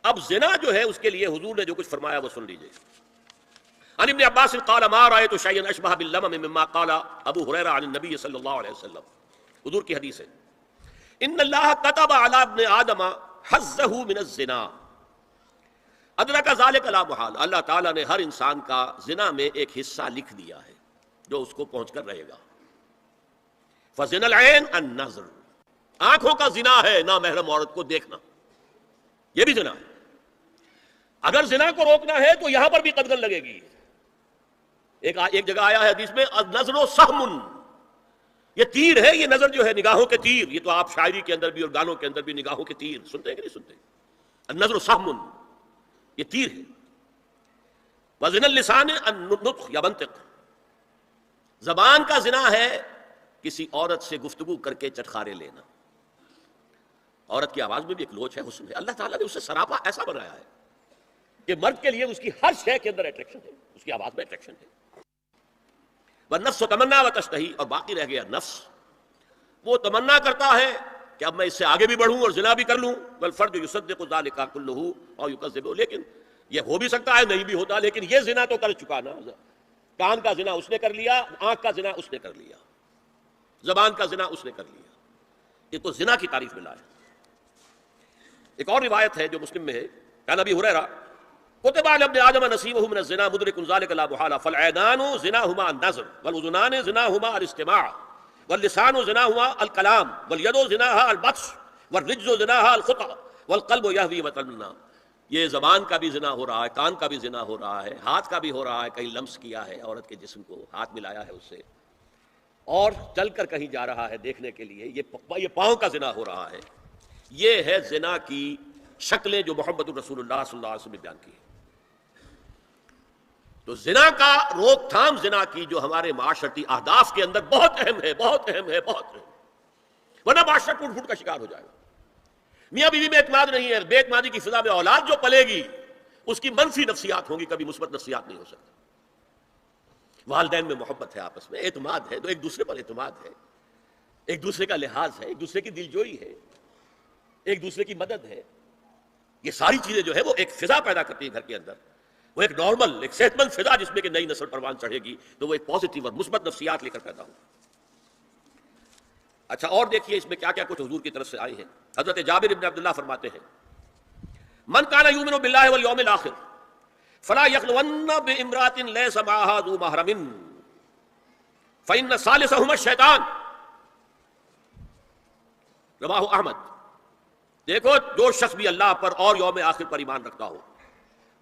اب زنا جو ہے اس کے لیے حضور نے جو کچھ فرمایا وہ سن لیجئے. عن ابن عباس قال ما رأيت شيئا اشبه باللمم مما قال ابو هريرة عن النبي صلی اللہ علیہ وسلم. حضور کی حدیث ہے ان اللہ كتب على ابن آدم حظه من الزنا ادرک ذلك لا محال. اللہ تعالیٰ نے ہر انسان کا زنا میں ایک حصہ لکھ دیا ہے جو اس کو پہنچ کر رہے گا. فزنا العین النظر, آنکھوں کا زنا ہے نامحرم عورت کو دیکھنا, یہ بھی زنا ہے. اگر زنا کو روکنا ہے تو یہاں پر بھی قدغن لگے گی. ایک جگہ آیا ہے حدیث میں النظر سہم, یہ تیر ہے, یہ نظر جو ہے نگاہوں کے تیر. یہ تو آپ شاعری کے اندر بھی اور گانوں کے اندر بھی نگاہوں کے تیر سنتے ہیں کہ نہیں سنتے. النظر سہم, یہ تیر ہے. وزن اللسان النطق یا منطق, زبان کا زنا ہے کسی عورت سے گفتگو کر کے چٹخارے لینا. عورت کی آواز میں بھی ایک لوچ ہے, حسن ہے. اللہ تعالیٰ نے اسے سراپا ایسا بنایا ہے کہ مرد کے لیے اس کی ہر شے کے اندر اٹریکشن ہے, اس کی آواز میں اٹریکشن ہے. والنفس تمنا و تشتہی, اور باقی رہ گیا نفس, وہ تمنا کرتا ہے کہ اب میں اس سے آگے بھی بڑھوں اور زنا بھی کر لوں. والفرد یصدق ذلک کلہ او یکذب, لیکن یہ ہو بھی سکتا ہے نہیں بھی ہوتا, لیکن یہ زنا تو کر چکا نا. کان کا زنا اس نے کر لیا, آنکھ کا زنا اس نے کر لیا, زبان کا زنا اس نے کر لیا. یہ تو زنا کی تعریف میں لایا. ایک اور روایت ہے جو مسلم میں ہے, کہ نبی ہریرہ کتب علی ابن آدم نصیبہ من الزنا مدرک ذلک لا محالہ فالعینان زناہما النظر والاذنان زناہما الاستماع واللسان زناہما الکلام والید زناہا البطش والرجز زناہا الخطا والقلب یہوی وتمنا. یہ زبان کا بھی زنا ہو رہا ہے, کان کا بھی زنا ہو رہا ہے, ہاتھ کا بھی ہو رہا ہے, کہیں لمس کیا ہے عورت کے جسم کو, ہاتھ ملایا ہے اس سے, اور چل کر کہیں جا رہا ہے دیکھنے کے لیے, یہ پاؤں کا زنا ہو رہا ہے. یہ ہے زنا کی شکلیں جو محمد رسول اللہ صلی اللہ علیہ وسلم نے بیان کی ہے. تو زنا کا روک تھام, زنا کی جو ہمارے معاشرتی اہداف کے اندر بہت اہم ہے, بہت اہم ہے, بہت اہم, ورنہ معاشرہ ٹوٹ پھوٹ کا شکار ہو جائے گا. میاں بیوی میں اعتماد نہیں ہے, بے اعتمادی کی فضا میں اولاد جو پلے گی اس کی منفی نفسیات ہوں گی, کبھی مثبت نفسیات نہیں ہو سکتی. والدین میں محبت ہے, آپس میں اعتماد ہے, تو ایک دوسرے پر اعتماد ہے, ایک دوسرے کا لحاظ ہے, ایک دوسرے کی دلجوئی ہے, ایک دوسرے کی مدد ہے. یہ ساری چیزیں جو ہے وہ ایک فضا پیدا کرتی ہے گھر کے اندر, وہ ایک نارمل, ایک صحت مند فضا جس میں کہ نئی نسل پروان چڑھے گی تو وہ ایک پازیٹیو اور مثبت نفسیات لے کر پیدا ہو. اچھا, اور دیکھیے اس میں کیا کیا کچھ حضور کی طرف سے آئی ہیں. حضرت جابر بن عبداللہ فرماتے ہیں من کان یؤمن باللہ والیوم الآخر فلا یخلون بامرأۃ لیس معہا ذو محرم فإن ثالثہما الشیطان. رواہ احمد. دیکھو, جو شخص بھی اللہ پر اور یوم آخر پر ایمان رکھتا ہو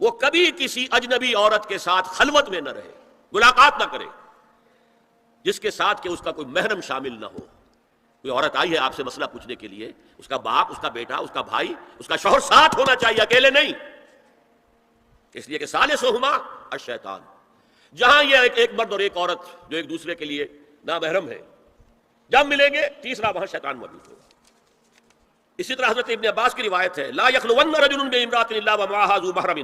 وہ کبھی کسی اجنبی عورت کے ساتھ خلوت میں نہ رہے, ملاقات نہ کرے جس کے ساتھ کہ اس کا کوئی محرم شامل نہ ہو. کوئی عورت آئی ہے آپ سے مسئلہ پوچھنے کے لیے, اس کا باپ, اس کا بیٹا, اس کا بھائی, اس کا شوہر ساتھ ہونا چاہیے, اکیلے نہیں. اس لیے کہ ثالثہما الشیطان. جہاں یہ ایک مرد اور ایک عورت جو ایک دوسرے کے لیے نامحرم ہے, جب ملیں گے تیسرا وہاں شیطان موجود ہوگا. اسی طرح حضرت ابن عباس کی روایت ہے لا یخلون رجل بامرأۃ الا ومعها ذو محرم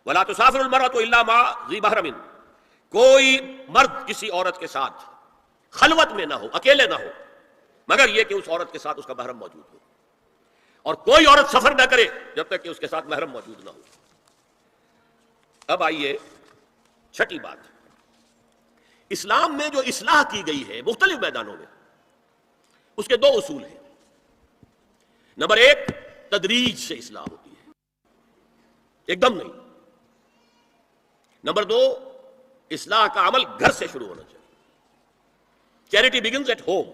ولا تسافر المرأة الا مع ذی محرم. کوئی مرد کسی عورت کے ساتھ خلوت میں نہ ہو, اکیلے نہ ہو, مگر یہ کہ اس عورت کے ساتھ اس کا محرم موجود ہو, اور کوئی عورت سفر نہ کرے جب تک کہ اس کے ساتھ محرم موجود نہ ہو. اب آئیے چھٹی بات, اسلام میں جو اصلاح کی گئی ہے مختلف میدانوں میں, اس کے دو اصول ہیں. نمبر ایک, تدریج سے اصلاح ہوتی ہے, ایک دم نہیں. نمبر دو, اصلاح کا عمل گھر سے شروع ہونا چاہیے. Charity begins at home.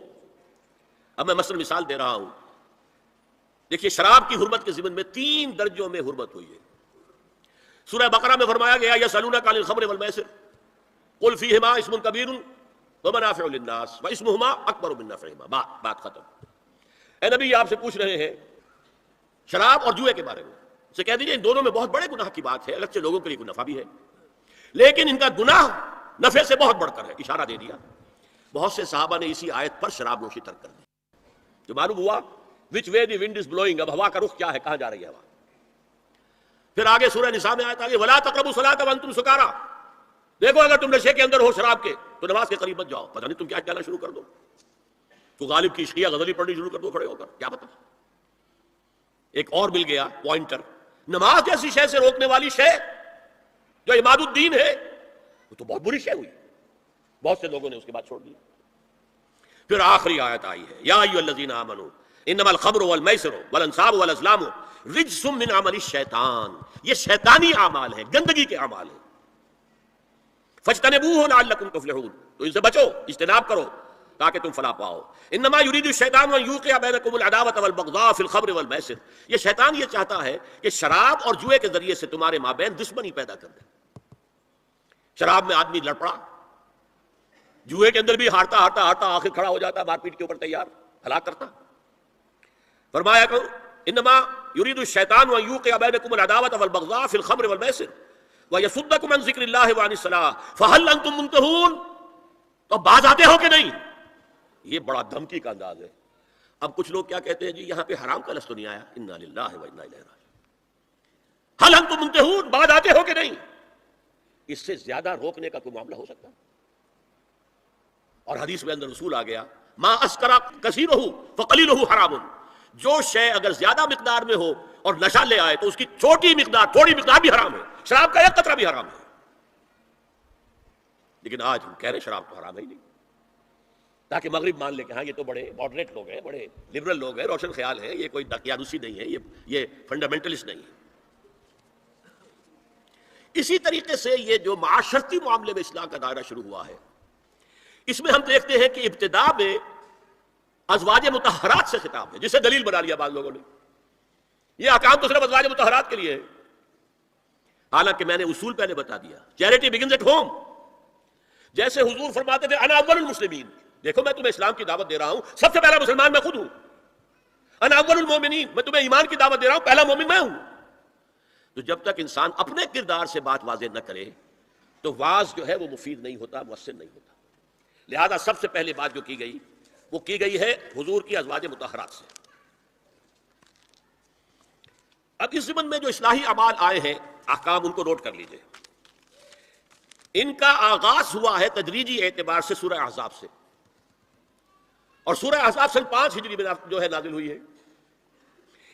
اب میں مثلا مثال دے رہا ہوں. دیکھیے, شراب کی حرمت کے ضمن میں 3 درجوں میں حرمت ہوئی ہے. سورہ بقرہ میں فرمایا گیا یسألونک عن الخمر والمیسر قل فیہما اسم کبیر ومنافع للناس واسمہما اکبر من نفعہما. بات ختم. اے نبی, آپ سے پوچھ رہے ہیں شراب اور جوئے کے بارے میں, سے کہہ دیجیے ان دونوں میں بہت بڑے گناہ کی بات ہے, اگرچہ لوگوں کے لیے کوئی نفع بھی ہے, لیکن ان کا گناہ نفع سے بہت بڑھ کر ہے. اشارہ دے دیا. بہت سے صحابہ نے اسی آیت پر شراب نوشی ترک کر دی. جو معلوم ہوا which way the wind is blowing, اب ہوا کا رخ کیا ہے, کہاں جا رہی ہے ہوا. پھر آگے سورہ نساء میں آیت آگے ولا تقربوا الصلاۃ وانتم سکارى. دیکھو, اگر تم نشے کے اندر ہو شراب کے تو نماز کے قریب مت جاؤ. پتہ نہیں تم کیا کہنا شروع کر دو, تو غالب کی عشقیہ غزلی پڑھنی شروع کر دو کھڑے ہو کر, کیا پتہ. ایک اور مل گیا پوائنٹر, نماز جیسی شے سے روکنے والی شے جو عماد الدین ہے وہ تو بہت بری شے ہوئی، بہت سے لوگوں نے اس کے بعد چھوڑ دی۔ پھر آخری آیت آئی ہے، یا ایھا الذین آمنوا انما الخمر والمیسر والانصاب والازلام رجس من عمل الشیطان، یہ شیطانی اعمال ہیں، گندگی کے اعمال ہیں۔ فاجتنبوہ لعلکم تفلحون، تو ان سے بچو، اجتناب کرو تاکہ تم فلاح پاؤ۔ انما یرید الشیطان ان یوقع بینکم العداوۃ والبغضاء فی الخمر والمیسر، یہ شیطان یہ چاہتا ہے کہ شراب اور جوئے کے ذریعے سے تمہارے مابین دشمنی پیدا کر دے۔ شراب میں آدمی لڑ پڑا، جوئے کے اندر بھی ہارتا ہارتا ہارتا آخر کھڑا ہو جاتا، مار پیٹ کے اوپر تیار، ہلاک کرتا۔ فرمایا کہ انما یرید الشیطان ان یوقع بینکم العداوۃ والبغضاء فی الخمر والمیسر ویصدکم عن ذکر اللہ وعن الصلاۃ فہل انتم منتہون، تو باز آتے ہو کہ نہیں؟ یہ بڑا دھمکی کا انداز ہے۔ اب کچھ لوگ کیا کہتے ہیں، جی یہاں پہ حرام کا لفظ تو نہیں آیا، انا للہ و انا الیہ راجعون، ہل انتم منتہون، باز آتے ہو کہ نہیں؟ اس سے زیادہ روکنے کا کوئی معاملہ ہو سکتا ہے؟ اور حدیث میں اندر رسول آ گیا، ما اسکر کثیرہ فقلیلہ حرام، جو شے اگر زیادہ مقدار میں ہو اور نشہ لے آئے تو اس کی تھوڑی مقدار بھی حرام ہے، شراب کا ایک قطرہ بھی حرام ہے۔ لیکن آج ہم کہہ رہے ہیں شراب تو حرام ہے ہی نہیں، تاکہ مغرب مان لے کہ ہاں یہ تو بڑے ماڈریٹ لوگ ہیں، بڑے لبرل لوگ ہیں، روشن خیال ہیں، یہ کوئی دقیانوسی نہیں ہے، یہ فنڈامنٹلسٹ نہیں ہے۔ اسی طریقے سے یہ جو معاشرتی معاملے میں اصلاح کا دائرہ شروع ہوا ہے، اس میں ہم دیکھتے ہیں کہ ابتدا میں ازواج مطہرات سے خطاب ہے، جسے دلیل بنا لیا بعض لوگوں نے، یہ احکام تو صرف ازواج مطہرات کے لیے ہے، حالانکہ میں نے اصول پہلے بتا دیا، چیریٹی بگنز ایٹ ہوم۔ جیسے حضور فرماتے تھے انا اول المسلمین، دیکھو میں تمہیں اسلام کی دعوت دے رہا ہوں، سب سے پہلا مسلمان میں خود ہوں۔ انا اول المومنین، میں تمہیں ایمان کی دعوت دے رہا ہوں، پہلا مومن میں ہوں۔ تو جب تک انسان اپنے کردار سے بات واضح نہ کرے تو واز جو ہے وہ مفید نہیں ہوتا، مؤثر نہیں ہوتا۔ لہذا سب سے پہلے بات جو کی گئی وہ کی گئی ہے حضور کی ازواج مطہرات سے۔ اب اس ضمن میں جو اصلاحی اعمال آئے ہیں، احکام ان کو نوٹ کر لیجئے۔ ان کا آغاز ہوا ہے تدریجی اعتبار سے سورہ احزاب سے، اور سورہ احزاب سن 5 ہجری میں جو ہے نازل ہوئی ہے۔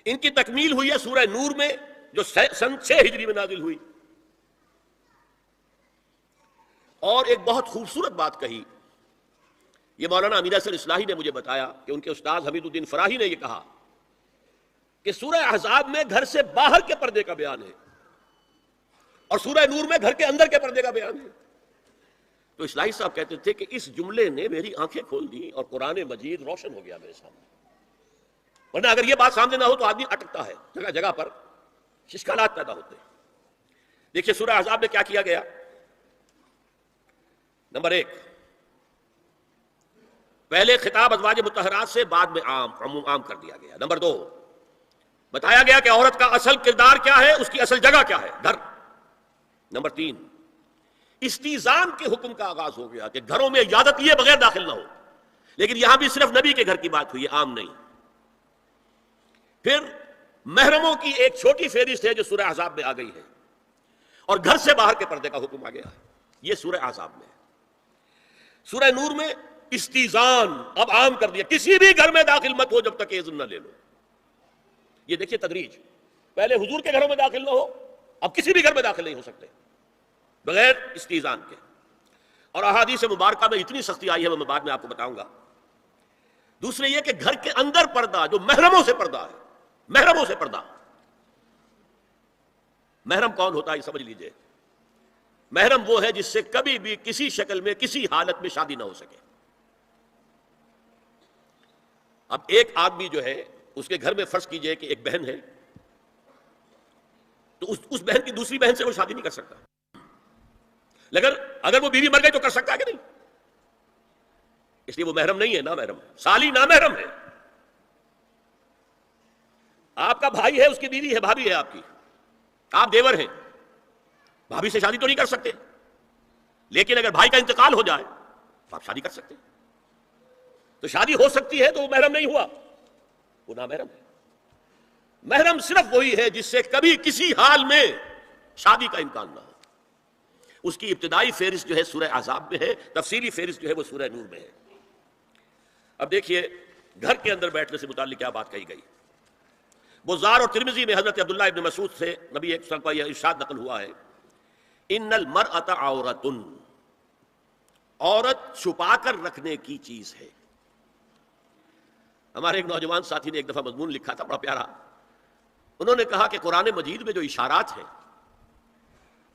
ان کی تکمیل ہوئی ہے سورہ نور میں جو سن 6 ہجری میں نازل ہوئی۔ اور ایک بہت خوبصورت بات کہی، یہ مولانا امیر احسن اصلاحی نے مجھے بتایا کہ ان کے استاد حمید الدین فراہی نے یہ کہا کہ سورہ احزاب میں گھر سے باہر کے پردے کا بیان ہے اور سورہ نور میں گھر کے اندر کے پردے کا بیان ہے۔ تو اصلاحی صاحب کہتے تھے کہ اس جملے نے میری آنکھیں کھول دی اور قرآن مجید روشن ہو گیا میرے سامنے، ورنہ اگر یہ بات سامنے نہ ہو تو آدمی اٹکتا ہے، جگہ جگہ پر اشکالات پیدا ہوتے ہیں۔ دیکھیے سورہ احزاب میں کیا کیا گیا۔ نمبر 1، پہلے خطاب ازواج مطہرات سے، بعد میں عام کر دیا گیا۔ نمبر 2، بتایا گیا کہ عورت کا اصل کردار کیا ہے، اس کی اصل جگہ کیا ہے، گھر۔ نمبر 3، استیزان کے حکم کا آغاز ہو گیا کہ گھروں میں اجازت لیے بغیر داخل نہ ہو، لیکن یہاں بھی صرف نبی کے گھر کی بات ہوئی ہے، عام نہیں۔ پھر محرموں کی ایک چھوٹی فہرست ہے جو سورہ احزاب میں آ گئی ہے، اور گھر سے باہر کے پردے کا حکم آ گیا ہے، یہ سورہ احزاب میں ہے۔ سورہ نور میں استیزان اب عام کر دیا، کسی بھی گھر میں داخل مت ہو جب تک اذن نہ لے لو۔ یہ دیکھیے تدریج، پہلے حضور کے گھروں میں داخل نہ ہو، اب کسی بھی گھر میں داخل نہیں ہو سکتے بغیر استیزان کے۔ اور احادیث مبارکہ میں اتنی سختی آئی ہے، وہ میں بعد میں آپ کو بتاؤں گا۔ دوسرے یہ کہ گھر کے اندر پردہ جو محرموں سے پردہ ہے، محرموں سے پردہ، محرم کون ہوتا ہے یہ سمجھ لیجئے۔ محرم وہ ہے جس سے کبھی بھی کسی شکل میں کسی حالت میں شادی نہ ہو سکے۔ اب ایک آدمی جو ہے اس کے گھر میں فرض کیجئے کہ ایک بہن ہے، تو اس بہن کی دوسری بہن سے وہ شادی نہیں کر سکتا، لیکن اگر وہ بیوی مر گئی تو کر سکتا ہے کہ نہیں؟ اس لیے وہ محرم نہیں ہے، نامحرم ہے، سالی نامحرم ہے۔ آپ کا بھائی ہے، اس کی بیوی ہے، بھابھی ہے آپ کی، آپ دیور ہیں، بھابھی سے شادی تو نہیں کر سکتے، لیکن اگر بھائی کا انتقال ہو جائے تو آپ شادی کر سکتے ہیں۔ تو شادی ہو سکتی ہے تو وہ محرم نہیں ہوا، وہ نامحرم ہے۔ محرم صرف وہی ہے جس سے کبھی کسی حال میں شادی کا امکان نہ ہو۔ اس کی ابتدائی فہرست جو ہے سورہ احزاب میں ہے، تفصیلی فہرست جو ہے وہ سورہ نور میں ہے۔ اب دیکھیے گھر کے اندر بیٹھنے سے متعلق کیا بات کہی گئی۔ بزار اور ترمذی میں حضرت عبداللہ ابن مسعود سے نبی ایک وسلم کا یہ ارشاد نقل ہوا ہے، ان المرأۃ عورۃ، عورت چھپا کر رکھنے کی چیز ہے۔ ہمارے ایک نوجوان ساتھی نے ایک دفعہ مضمون لکھا تھا بڑا پیارا، انہوں نے کہا کہ قرآن مجید میں جو اشارات ہیں،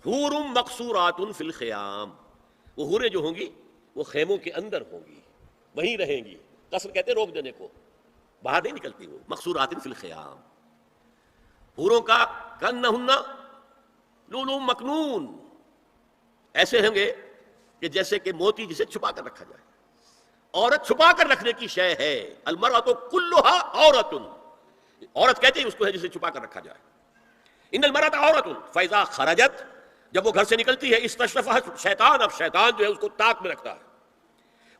حور مقصورات فی الخیام، وہ حوریں جو ہوں گی وہ خیموں کے اندر ہوں گی، وہیں رہیں گی۔ قصر کہتے ہیں روک دینے کو، باہر نہیں نکلتی، وہ مقصورات فی الخیام، حوروں کا کانہن لؤلؤ مکنون، ایسے ہوں گے کہ جیسے کہ موتی جسے چھپا کر رکھا جائے۔ عورت چھپا کر رکھنے کی شے ہے، المرأۃ کلھا عورۃ، عورت کہتے ہیں اس کو ہے جسے چھپا کر رکھا جائے۔ ان المرأۃ عورۃ فاذا خرجت، جب وہ گھر سے نکلتی ہے، استشرفها شیطان، اب شیطان جو ہے اس کو طاق میں رکھتا ہے۔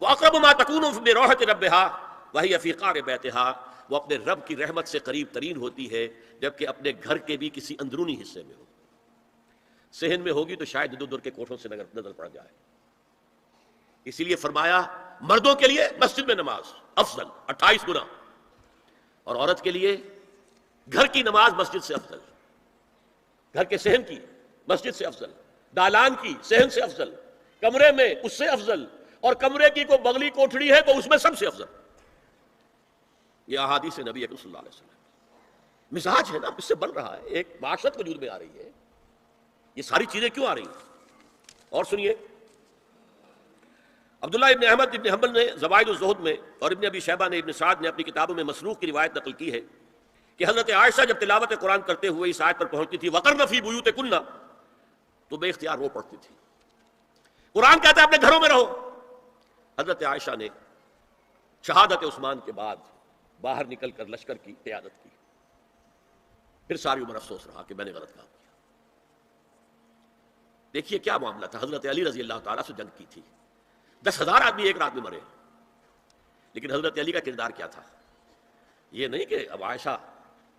واقرب ما تکون بروحۃ ربها وهي في قعر بیتها، وہ اپنے رب کی رحمت سے قریب ترین ہوتی ہے جبکہ اپنے گھر کے بھی کسی اندرونی حصے میں ہو۔ صحن میں ہوگی تو شاید ادھر ادھر کے کوٹھوں سے نظر پڑ جائے، اسی لیے فرمایا مردوں کے لیے مسجد میں نماز افضل 28 گنا، اور عورت کے لیے گھر کی نماز مسجد سے افضل، گھر کے صحن کی مسجد سے افضل، دالان کی صحن سے افضل، کمرے میں اس سے افضل، اور کمرے کی کوئی بغلی کوٹھڑی ہے تو اس میں سب سے افضل۔ یہ احادیث نبی اکرم صلی اللہ علیہ وسلم، مزاج ہے نا، اس سے بن رہا ہے، ایک معاشرت وجود میں آ رہی ہے۔ یہ ساری چیزیں کیوں آ رہی ہیں؟ اور سنیے، عبداللہ ابن احمد ابن حنبل نے زوائد الزہد میں اور ابن ابی شیبہ نے ابن سعد نے اپنی کتابوں میں مسروق کی روایت نقل کی ہے کہ حضرت عائشہ جب تلاوت قرآن کرتے ہوئے اس آیت پر پہنچتی تھی وقرن فی بیوتکن، تو بے اختیار رو پڑتی تھی۔ قرآن کہتا ہے اپنے گھروں میں رہو۔ حضرت عائشہ نے شہادت عثمان کے بعد باہر نکل کر لشکر کی قیادت کی، پھر ساری عمر افسوس رہا کہ میں نے غلط کام کیا۔ دیکھیے کیا معاملہ تھا، حضرت علی رضی اللہ تعالیٰ سے جنگ کی تھی، 10,000 آدمی ایک رات میں مرے، لیکن حضرت علی کا کردار کیا تھا؟ یہ نہیں کہ اب عائشہ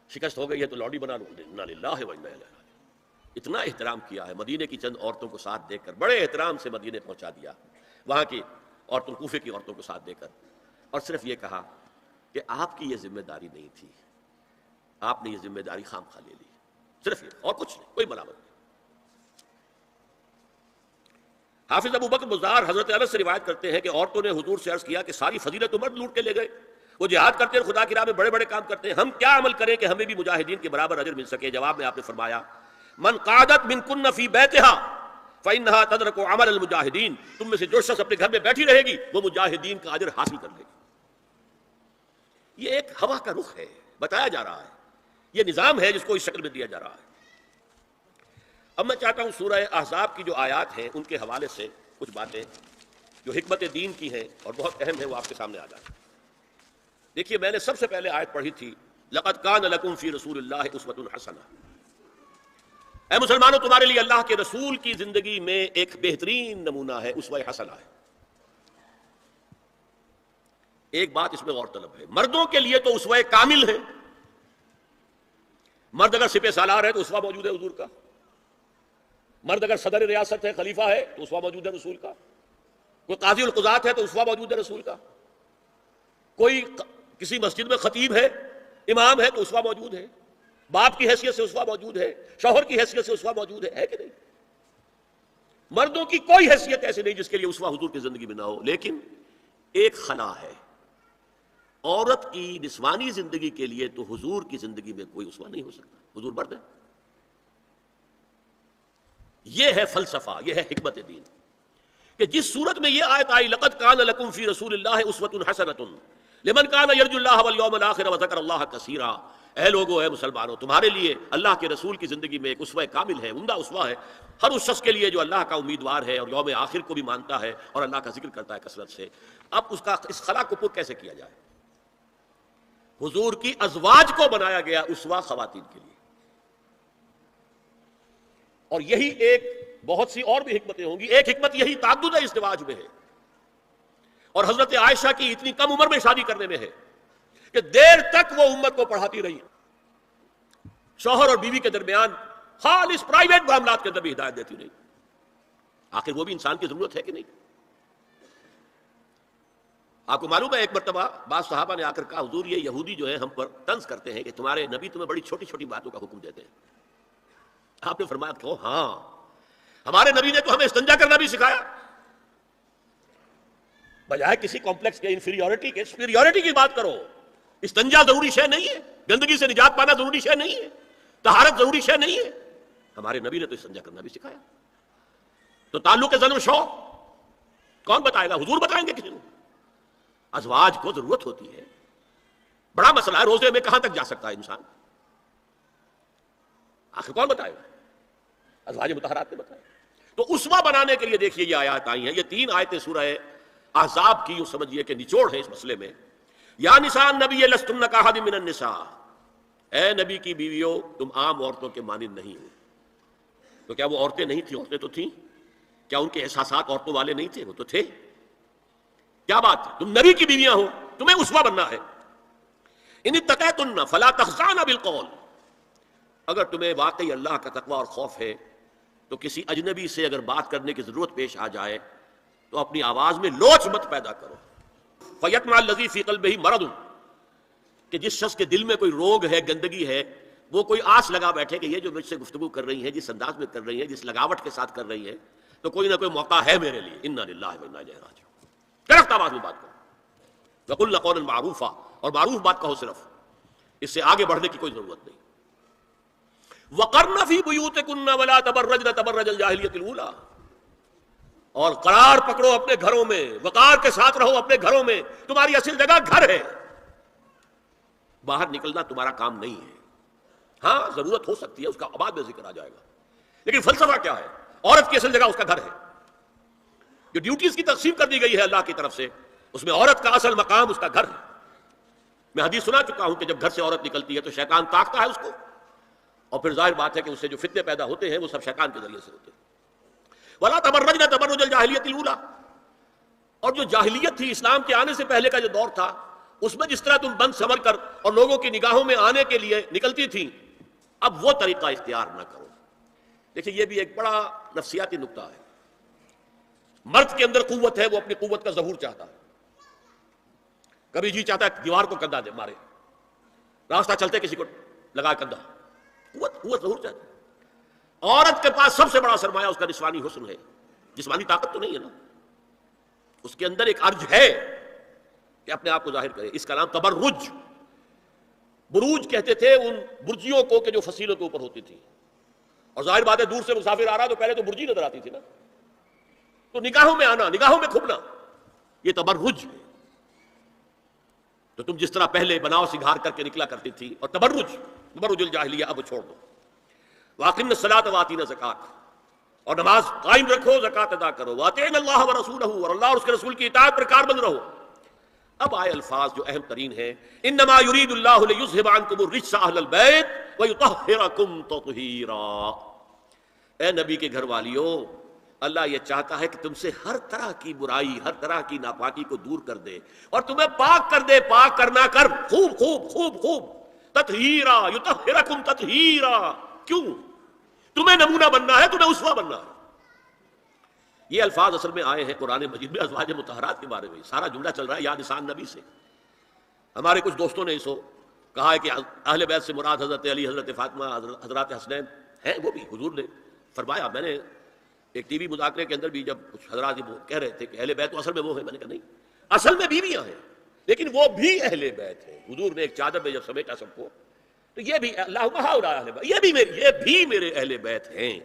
شکست ہو گئی ہے تو لوڈی بنا لوں، انا للہ و انا الیہ راجعون۔ اتنا احترام کیا ہے، مدینے کی چند عورتوں کو ساتھ دے کر بڑے احترام سے مدینے پہنچا دیا، وہاں کی عورتوں، کوفے کی عورتوں کو ساتھ دے کر، اور صرف یہ کہا کہ آپ کی یہ ذمہ داری نہیں تھی، آپ نے یہ ذمہ داری خام خواہ لے لی، صرف یہ، اور کچھ نہیں، کوئی ملامت نہیں۔ حافظ ابو بکر بزار حضرت انس سے روایت کرتے ہیں کہ عورتوں نے حضور سے عرض کیا کہ ساری فضیلت مرد لوٹ کے لے گئے، وہ جہاد کرتے ہیں، خدا کی راہ میں بڑے بڑے کام کرتے ہیں، ہم کیا عمل کریں کہ ہمیں بھی مجاہدین کے برابر اجر مل سکے؟ جواب میں آپ نے فرمایا من قعدت منکن فی بیتها فانها تدرک عمل المجاہدین، تم میں سے جو شخص اپنے گھر میں بیٹھی رہے گی وہ مجاہدین کا اجر حاصل کر لے گی۔ یہ ایک ہوا کا رخ ہے، بتایا جا رہا ہے، یہ نظام ہے جس کو اس شکل میں دیا جا رہا ہے۔ اب میں چاہتا ہوں سورہ احزاب کی جو آیات ہیں ان کے حوالے سے کچھ باتیں جو حکمت دین کی ہیں اور بہت اہم ہیں وہ آپ کے سامنے آ جائیں۔ دیکھیے میں نے سب سے پہلے آیت پڑھی تھی لقد کان لکم فی رسول اللہ اسوۃ حسنہ، اے مسلمانوں تمہارے لیے اللہ کے رسول کی زندگی میں ایک بہترین نمونہ ہے، اسوہ حسنہ ہے۔ ایک بات اس میں غور طلب ہے، مردوں کے لیے تو اسوہ کامل ہے، مرد اگر سپہ سالار ہے تو اسوہ موجود ہے حضور کا، مرد اگر صدر ریاست ہے، خلیفہ ہے تو اسوہ موجود ہے رسول کا، کوئی قاضی القضات ہے تو اسوہ موجود ہے رسول کا، کوئی کسی مسجد میں خطیب ہے، امام ہے تو اسوہ موجود ہے، باپ کی حیثیت سے اسوہ موجود ہے، شوہر کی حیثیت سے اسوہ موجود ہے کہ نہیں؟ مردوں کی کوئی حیثیت ایسی نہیں جس کے لیے اسوہ حضور کی زندگی میں نہ ہو، لیکن ایک خلا ہے، عورت کی نسوانی زندگی کے لیے تو حضور کی زندگی میں کوئی اسوہ نہیں ہو سکتا، حضور مرد ہے۔ یہ ہے فلسفہ، یہ ہے حکمت دین، کہ جس صورت میں یہ آیت آئی لقد کان لکم فی رسول اللہ اسوۃ حسنۃ لمن کان یرجو اللہ والیوم الآخر وذکر اللہ کثیرا، اے لوگو، اے مسلمانوں، تمہارے لیے اللہ کے رسول کی زندگی میں ایک اسوہ کامل ہے، عمدہ اسوہ ہے، ہر اس شخص کے لیے جو اللہ کا امیدوار ہے اور یوم آخر کو بھی مانتا ہے اور اللہ کا ذکر کرتا ہے کثرت سے۔ اب اس خلا کو پُر کیسے کیا جائے؟ حضور کی ازواج کو بنایا گیا اسوہ خواتین کے لیے، اور یہی ایک بہت سی اور بھی حکمتیں ہوں گی، ایک حکمت یہی تعدد ازدواج میں ہے، اور حضرت عائشہ کی اتنی کم عمر میں شادی کرنے میں ہے کہ دیر تک وہ امت کو پڑھاتی رہی، شوہر اور بیوی کے درمیان خالص پرائیویٹ معاملات کے اندر بھی ہدایت دیتی رہی۔ آخر وہ بھی انسان کی ضرورت ہے کہ نہیں؟ آپ کو معلوم ہے ایک مرتبہ بعض صحابہ نے آ کر کہا حضور یہ یہودی جو ہے ہم پر طنز کرتے ہیں کہ تمہارے نبی تمہیں بڑی چھوٹی چھوٹی باتوں کا حکم دیتے ہیں. آپ نے فرمایا کہ ہاں ہمارے نبی نے تو ہمیں استنجا کرنا بھی سکھایا. بجائے کسی کمپلیکس کے انفیریورٹی کے سپیریورٹی کی بات کرو. استنجا ضروری شے نہیں ہے, گندگی سے نجات پانا ضروری شے نہیں ہے, طہارت ضروری شے نہیں ہے. ہمارے نبی نے تو استنجا کرنا بھی سکھایا. تو تعلق زن و شو کون بتائے گا؟ حضور بتائیں گے کسی کو؟ ازواج کو ضرورت ہوتی ہے. بڑا مسئلہ ہے, روزے میں کہاں تک جا سکتا ہے انسان؟ آخر کون بتائے گا؟ ازواج مطہرات نے بتایا. تو اسوہ بنانے کے لیے دیکھیے یہ آیات آئی ہیں. یہ 3 آیتیں سورہ احزاب کی یوں سمجھیے کہ نچوڑ ہے اس مسئلے میں. یا نساء النبی لستن کاحد من النساء, اے نبی کی بیویوں تم عام عورتوں کے مانند نہیں ہو. تو کیا وہ عورتیں نہیں تھیں؟ عورتیں تو تھیں. کیا ان کے احساسات عورتوں والے نہیں تھے؟ وہ تو تھے. کیا بات ہے, تم نبی کی بیویاں ہو, تمہیں اسوہ بننا ہے. ان اتقیتن فلا تخضعن بالقول, اگر تمہیں واقعی اللہ کا تقوی اور خوف ہے تو کسی اجنبی سے اگر بات کرنے کی ضرورت پیش آ جائے تو اپنی آواز میں لوچ مت پیدا کرو. فیطمع الذی فی قلبہ مرض, کہ جس شخص کے دل میں کوئی روگ ہے, گندگی ہے, وہ کوئی آس لگا بیٹھے کہ یہ جو مجھ سے گفتگو کر رہی ہیں, جس انداز میں کر رہی ہیں, جس لگاوٹ کے ساتھ کر رہی ہیں, تو کوئی نہ کوئی موقع ہے میرے لیے. انا للہ و انا الیہ راجعون. درخت آواز میں بات کرو. وقلن قولا معروفا, اور معروف بات کہو صرف, اس سے آگے بڑھنے کی کوئی ضرورت نہیں. وقرن فی بیوتکن ولا تبرجن تبرج الجاہلیۃ الاولی, اور قرار پکڑو اپنے گھروں میں, وقار کے ساتھ رہو اپنے گھروں میں. تمہاری اصل جگہ گھر ہے, باہر نکلنا تمہارا کام نہیں ہے. ہاں ضرورت ہو سکتی ہے, اس کا بعد میں ذکر آ جائے گا, لیکن فلسفہ کیا ہے؟ عورت کی اصل جگہ اس کا گھر ہے. جو ڈیوٹیز کی تقسیم کر دی گئی ہے اللہ کی طرف سے, اس میں عورت کا اصل مقام اس کا گھر ہے. میں حدیث سنا چکا ہوں کہ جب گھر سے عورت نکلتی ہے تو شیطان تاکتا ہے اس کو, اور پھر ظاہر بات ہے کہ اس سے جو فتنے پیدا ہوتے ہیں وہ سب شیطان کے ذریعے سے ہوتے ہیں. وَلَا تَبَرَّجْنَ تَبَرُّجَ الْجَاهِلِيَّةِ الْأُولَىٰ, اور جو جاہلیت تھی, اسلام کے آنے سے پہلے کا جو دور تھا, اس میں جس طرح تم بند سنور کر اور لوگوں کی نگاہوں میں آنے کے لیے نکلتی تھی, اب وہ طریقہ اختیار نہ کرو. دیکھیں یہ بھی ایک بڑا نفسیاتی نکتہ ہے. مرد کے اندر قوت ہے, وہ اپنی قوت کا ظہور چاہتا ہے. کبھی جی چاہتا ہے دیوار کو کندھا دے مارے, راستہ چلتے کسی کو لگا کندھا. قوت ظہور چاہتا ہے. عورت کے پاس سب سے بڑا سرمایہ اس کا نسوانی حسن ہے. جسمانی طاقت تو نہیں ہے نا, اس کے اندر ایک ارج ہے کہ اپنے آپ کو ظاہر کرے. اس کا نام تبرج. بروج کہتے تھے ان برجیوں کو کہ جو فصیلوں کے اوپر ہوتی تھی. اور ظاہر بات ہے دور سے مسافر آ رہا تو پہلے تو برجی نظر آتی تھی نا, تو نگاہوں میں آنا, نگاہوں میں کھبنا, یہ تبرج ہے. تو تم جس طرح پہلے بناؤ سنگھار کر کے نکلا کرتی تھی, اور تبرج الجاہلیہ اب چھوڑ دو. وَأَقِمْنَ الصَّلَاةَ وَآتِينَ الزَّكَاةَ, اور نماز قائم رکھو, زکات ادا کرو. وَأَطِيعْنَ اللَّهَ وَرَسُولَهُ, اور اللہ اور اس کے رسول کی اطاعت پر کاربند رہو. اب آئے الفاظ جو اہم ترین ہیں. انما یرید اللہ لیذھب عنکم الرجس اہل البیت ویطہرکم تطہیرا. اے نبی کے گھر والیوں, اللہ یہ چاہتا ہے کہ تم سے ہر طرح کی برائی, ہر طرح کی ناپاکی کو دور کر دے اور تمہیں پاک کر دے. پاک کرنا کر خوب خوب خوب خوب. تطہیرا, یطہرکم تطہیرا. کیوں؟ تمہیں نمونہ بننا ہے, تمہیں اسوہ بننا ہے. یہ الفاظ اصل میں آئے ہیں قرآن مجید میں ازواج مطہرات کے بارے میں. سارا جملہ چل رہا ہے یا نساء النبی سے. ہمارے کچھ دوستوں نے اسو کہا ہے کہ اہل بیت سے مراد حضرت علی, حضرت فاطمہ, حضرات حسنین ہیں. وہ بھی حضور نے فرمایا. میں نے ایک ٹی وی مذاکرے کے اندر بھی جب کچھ حضرات کہہ رہے تھے کہ اہل بیت تو اصل میں وہ ہے, میں نے کہا نہیں, اصل میں بیویاں ہیں لیکن وہ بھی اہل بیت ہیں. حضور نے ایک چادر میں جب سمیٹا سب کو, تو یہ بھی اللہ اہل بیت, یہ بھی میرے اہل بیت ہیں.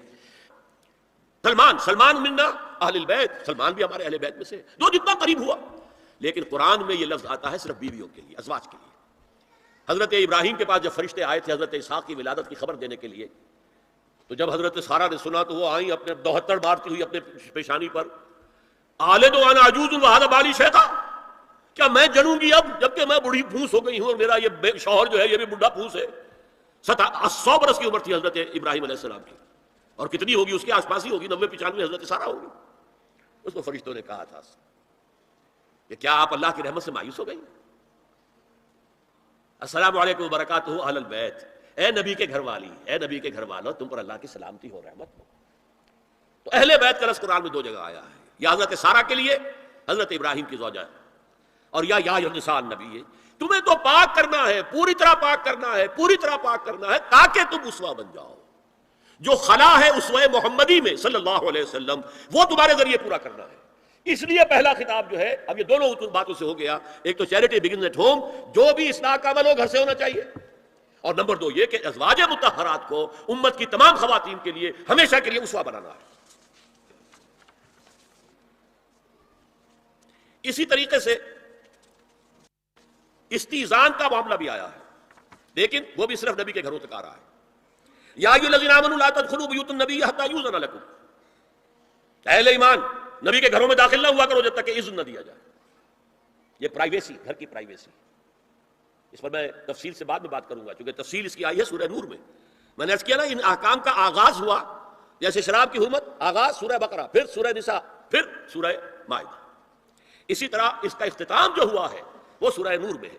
سلمان منا اہل البیت, سلمان بھی ہمارے اہل بیت میں سے, جو جتنا قریب ہوا. لیکن قرآن میں یہ لفظ آتا ہے صرف بیویوں کے لیے, ازواج کے لیے. حضرت ابراہیم کے پاس جب فرشتے آئے تھے حضرت اسحاق کی ولادت کی خبر دینے کے لیے, تو جب حضرت سارہ نے سنا تو وہ آئیں اپنے 72 مارتی ہوئی اپنے پیشانی پر, آلد وانا عجوز وہذا بالی شیخا, کیا میں جنوں گی اب جبکہ میں بڑھی پھوس ہو گئی ہوں اور میرا یہ شوہر جو ہے یہ بھی بڑھا پھوس ہے. 100 برس کی عمر تھی حضرت ابراہیم علیہ السلام کی, اور کتنی ہوگی اس کے آس پاس ہی ہوگی, 90-95 حضرت سارہ ہوگی. اس کو فرشتوں نے کہا تھا کہ کیا آپ اللہ کی رحمت سے مایوس ہو گئی؟ السلام علیکم وبرکاتہ اہل البیت, اے نبی کے گھر والی, اے نبی کے گھر والوں, تم پر اللہ کی سلامتی ہو, رحمت ہو. تو اہل بیت کا لفظ قرآن میں 2 جگہ آیا ہے, یا حضرت سارہ کے لیے, حضرت ابراہیم کی زوجہ, اور یا النساء النبی، تمہیں تو پاک کرنا ہے، پوری طرح پاک کرنا ہے، پوری طرح پاک کرنا ہے تاکہ تم اسوہ بن جاؤ. جو خلا ہے اسوہ محمدی میں صلی اللہ علیہ وسلم، وہ تمہارے ذریعے پورا کرنا ہے. اس لیے پہلا خطاب جو ہے، اب یہ دونوں باتوں سے ہو گیا، ایک تو چیریٹی بگنز ایٹ ہوم، جو بھی اصلاح کا عمل ہو گھر سے ہونا چاہیے، اور نمبر دو یہ کہ ازواج مطہرات کو امت کی تمام خواتین کے لیے ہمیشہ کے لیے اسوہ بنانا ہے. اسی طریقے سے استیزان کا معاملہ بھی آیا ہے، لیکن وہ بھی صرف نبی کے گھروں تک آ رہا ہے. یا ایھا الذین آمنوا لا تدخلوا بیوت النبی حتی یؤذن لکم، اہل ایمان نبی کے گھروں میں داخل نہ ہوا کرو جب تک کہ اذن نہ دیا جائے. یہ پرائیویسی، گھر کی پرائیویسی، اس پر میں تفصیل سے بعد میں بات کروں گا، چونکہ تفصیل اس کی آئی ہے سورہ نور میں. میں نے عرض کیا نا، ان احکام کا آغاز ہوا جیسے شراب کی حرمت، آغاز سورہ بقرہ، پھر سورہ نساء، پھر سورہ مائدہ. اسی طرح اس کا اختتام جو ہوا ہے وہ سورہ نور میں ہے.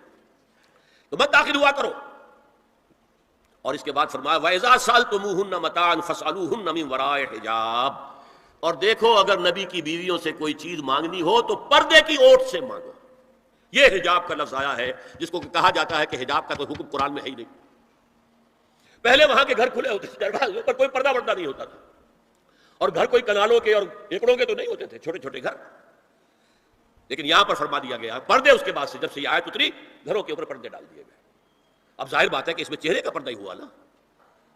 تو مت داخل ہوا کرو. اور اس کے بعد فرمایا وَإِذَا سَأَلْتُمُوهُنَّ مَتَاعًا فَاسْأَلُوهُنَّ مِنْ وَرَاءِ حِجَابٍ، اور دیکھو اگر نبی کی بیویوں سے کوئی چیز مانگنی ہو تو پردے کی اوٹ سے مانگو. یہ حجاب کا لفظ آیا ہے جس کو کہا جاتا ہے کہ حجاب کا کوئی حکم قرآن میں ہے ہی نہیں. پہلے وہاں کے گھر کھلے ہوتے تھے، دروازے پر کوئی پردہ وردہ نہیں ہوتا تھا، اور گھر کوئی کنالوں کے اور ایکڑوں کے تو نہیں ہوتے تھے، چھوٹے چھوٹے گھر. لیکن یہاں پر فرما دیا گیا پردے، اس کے بعد سے جب سے یہ آیت اتری گھروں کے اوپر پردے ڈال دیے گئے. اب ظاہر بات ہے کہ اس میں چہرے کا پردہ ہی ہوا نا،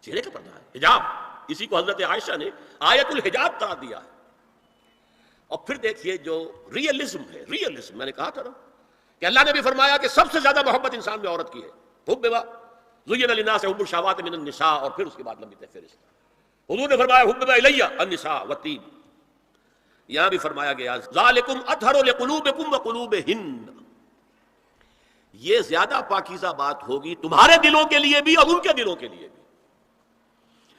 چہرے کا پردہ ہے حجاب. اسی کو حضرت عائشہ نے آیت الحجاب قرار دیا. اور پھر دیکھیے جو ریئلزم ہے، ریئلزم میں نے کہا تھا نا کہ اللہ نے بھی فرمایا کہ سب سے زیادہ محبت انسان میں عورت کی ہے. حب زین للناس حب الشہوات من النساء، اور پھر اس کے بعد لمبی فہرست. حضور نے فرمایا حبب الی النساء والطیب. یہاں بھی فرمایا گیا ذالکم اطہر لقلوبکم وقلوبہن، یہ زیادہ پاکیزہ بات ہوگی تمہارے دلوں کے لیے بھی اور ان کے دلوں کے لیے بھی.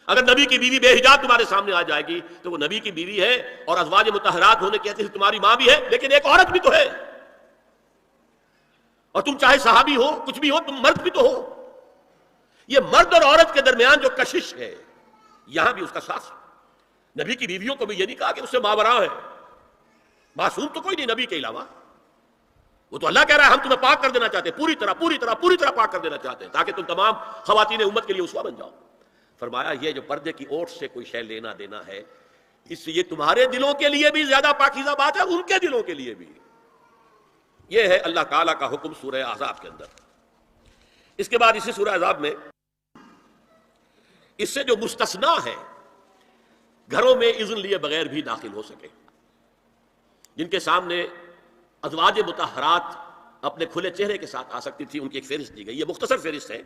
اگر نبی کی بیوی بے حجاب تمہارے سامنے آ جائے گی تو وہ نبی کی بیوی ہے، اور ازواج مطہرات ہونے کی حیثیت سے تمہاری ماں بھی ہے، لیکن ایک عورت بھی تو ہے. اور تم چاہے صحابی ہو، کچھ بھی ہو، تم مرد بھی تو ہو. یہ مرد اور عورت کے درمیان جو کشش ہے یہاں بھی اس کا ساتھ. نبی کی بیویوں کو بھی یہ نہیں کہا کہ اس سے ماوراء ہے، معصوم تو کوئی نہیں نبی کے علاوہ. وہ تو اللہ کہہ رہا ہے ہم تمہیں پاک کر دینا چاہتے ہیں، پوری طرح پوری طرح پوری طرح پاک کر دینا چاہتے ہیں تاکہ تم تمام خواتین امت کے لیے اسوہ بن جاؤ. فرمایا یہ جو پردے کی اوٹ سے کوئی شے لینا دینا ہے، اس سے یہ تمہارے دلوں کے لیے بھی زیادہ پاکیزہ بات ہے، ان کے دلوں کے لیے بھی. یہ ہے اللہ تعالیٰ کا حکم سورہ احزاب کے اندر. اس کے بعد اسی سورہ احزاب میں اس سے جو مستثنا ہے گھروں میں اذن لیے بغیر بھی داخل ہو سکے، جن کے سامنے ازواج مطہرات اپنے کھلے چہرے کے ساتھ آ سکتی تھی، ان کی ایک فہرست دی گئی. یہ مختصر فہرست ہے.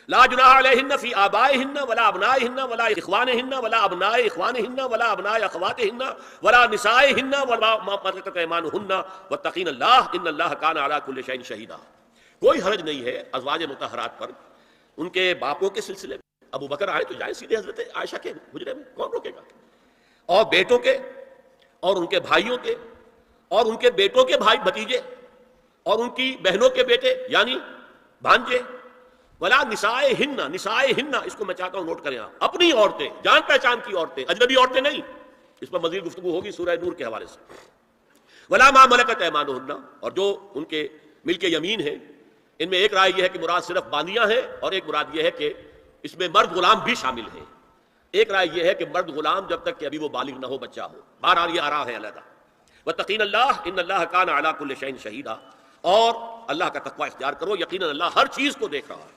لا جناح علیہن فی آبائہن ولا ابنائہن ولا اخوانہن ولا ابناء اخوانہن ولا ابناء اخواتہن ولا نسائہن ولا ما ملکت ایمانہن واتقین اللہ ان اللہ کان علی کل شیء شہیدا. کوئی حرج نہیں ہے ازواج مطہرات پر ان کے باپوں کے سلسلے میں. ابو بکر آئے تو جائیں سیدھے حضرت عائشہ کے حجرے میں، کون روکے گا؟ اور بیٹوں کے اور ان کے بھائیوں کے اور ان کے بیٹوں کے بھائی بھتیجے اور ان کی بہنوں کے بیٹے یعنی بھانجے. ولا نسائہن، نسائہن اس کو میں چاہتا ہوں نوٹ کریں آپ، اپنی عورتیں، جان پہچان کی عورتیں، اجنبی عورتیں نہیں. اس پر مزید گفتگو ہوگی سورہ نور کے حوالے سے. ولا ما ملکت ایمانہن، اور جو ان کے ملک یمین ہیں. ان میں ایک رائے یہ ہے کہ مراد صرف باندیاں ہیں، اور ایک مراد یہ ہے کہ اس میں مرد غلام بھی شامل ہیں. ایک رائے یہ ہے کہ مرد غلام جب تک کہ ابھی وہ بالغ نہ ہو، بچہ ہو. بہرحال یہ آراء ہے علیحدہ. واتقین اللہ ان اللہ کان علی کل شیء شہیدا، اور اللہ کا تقوی اختیار کرو، یقیناً اللہ ہر چیز کو دیکھ رہا ہے.